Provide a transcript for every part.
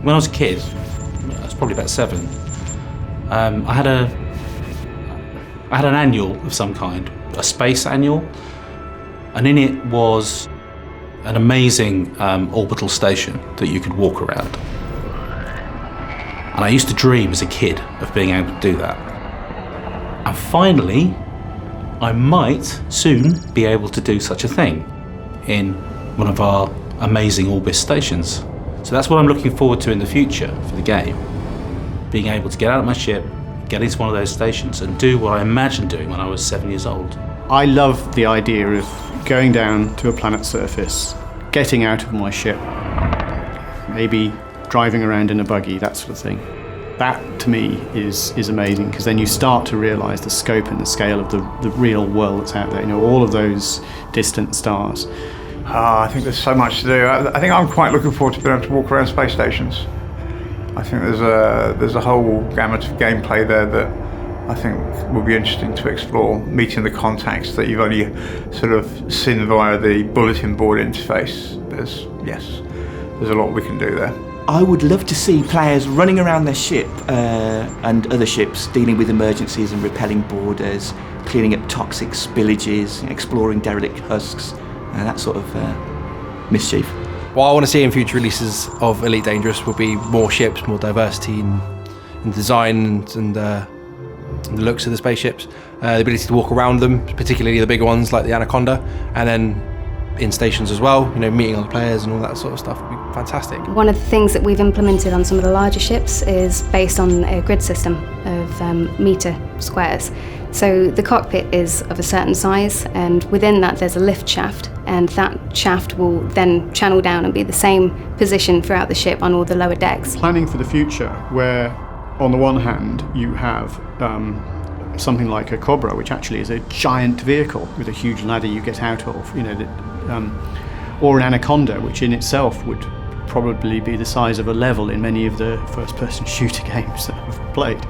when I was a kid, I was probably about 7, I had an annual of some kind, a space annual, and in it was an amazing orbital station that you could walk around. And I used to dream as a kid of being able to do that. And finally, I might soon be able to do such a thing in one of our amazing Orbis stations. So that's what I'm looking forward to in the future for the game. Being able to get out of my ship, get into one of those stations and do what I imagined doing when I was 7 years old. I love the idea of going down to a planet's surface, getting out of my ship, maybe driving around in a buggy, that sort of thing. That, to me, is amazing, because then you start to realise the scope and the scale of the real world that's out there. You know, all of those distant stars. I think there's so much to do. I think I'm quite looking forward to being able to walk around space stations. I think there's a whole gamut of gameplay there that I think will be interesting to explore, meeting the contacts that you've only sort of seen via the bulletin board interface. There's a lot we can do there. I would love to see players running around their ship and other ships, dealing with emergencies and repelling boarders, cleaning up toxic spillages, exploring derelict husks, that sort of mischief. What I want to see in future releases of Elite Dangerous will be more ships, more diversity in design and the looks of the spaceships, the ability to walk around them, particularly the bigger ones like the Anaconda, and then in stations as well, you know, meeting other players and all that sort of stuff would be fantastic. One of the things that we've implemented on some of the larger ships is based on a grid system of meter squares. So the cockpit is of a certain size, and within that there's a lift shaft, and that shaft will then channel down and be the same position throughout the ship on all the lower decks. Planning for the future, where on the one hand you have something like a Cobra, which actually is a giant vehicle with a huge ladder you get out of, you know, or an Anaconda, which in itself would probably be the size of a level in many of the first-person shooter games that I've played.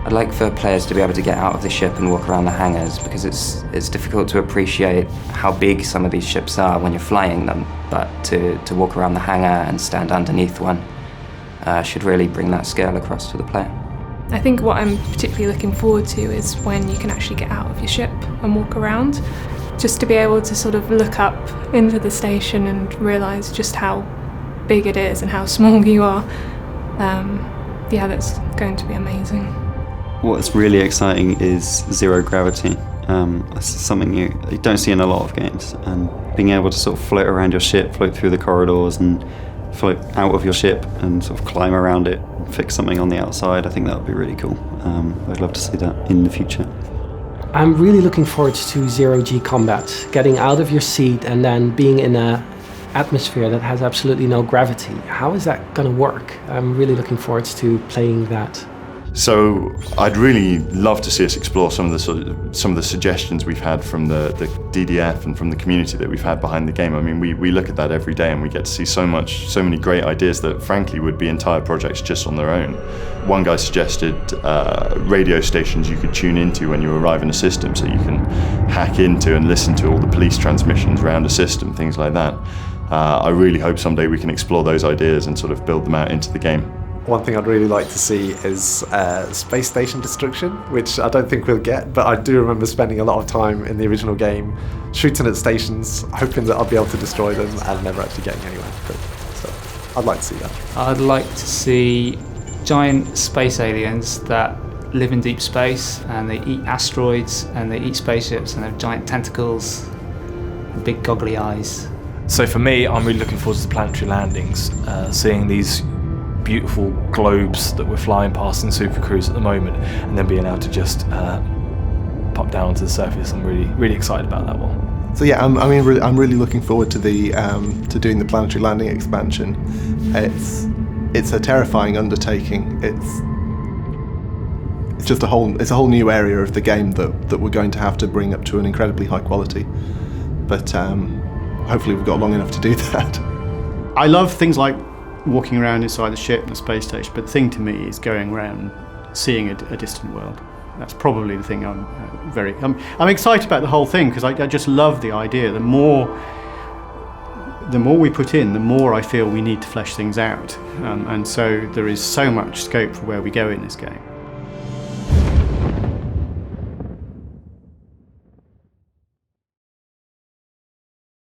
I'd like for players to be able to get out of the ship and walk around the hangars, because it's difficult to appreciate how big some of these ships are when you're flying them, but to walk around the hangar and stand underneath one should really bring that scale across to the player. I think what I'm particularly looking forward to is when you can actually get out of your ship and walk around, just to be able to sort of look up into the station and realise just how big it is and how small you are. That's going to be amazing. What's really exciting is zero gravity. It's something you don't see in a lot of games, and being able to sort of float around your ship, float through the corridors and float out of your ship and sort of climb around it and fix something on the outside, I think that would be really cool. I'd love to see that in the future. I'm really looking forward to zero-G combat, getting out of your seat and then being in an atmosphere that has absolutely no gravity. How is that going to work? I'm really looking forward to playing that. So I'd really love to see us explore some of the suggestions we've had from the DDF and from the community that we've had behind the game. I mean, we look at that every day and we get to see so many great ideas that frankly would be entire projects just on their own. One guy suggested radio stations you could tune into when you arrive in a system, so you can hack into and listen to all the police transmissions around a system, things like that. I really hope someday we can explore those ideas and sort of build them out into the game. One thing I'd really like to see is space station destruction, which I don't think we'll get, but I do remember spending a lot of time in the original game shooting at stations, hoping that I'll be able to destroy them and never actually getting anywhere. So I'd like to see that. I'd like to see giant space aliens that live in deep space, and they eat asteroids and they eat spaceships, and they have giant tentacles and big goggly eyes. So for me, I'm really looking forward to the planetary landings, seeing these beautiful globes that we're flying past in Super Cruise at the moment, and then being able to just pop down onto the surface. I'm really excited about that one. So yeah, I'm really looking forward to to doing the planetary landing expansion. It's a terrifying undertaking. It's just a whole new area of the game that we're going to have to bring up to an incredibly high quality. But hopefully we've got long enough to do that. I love things like walking around inside the ship and the space station, but the thing to me is going around, seeing a distant world. That's probably the thing I'm excited about the whole thing, because I just love the idea. The more the more we put in, the more I feel we need to flesh things out. And so there is so much scope for where we go in this game.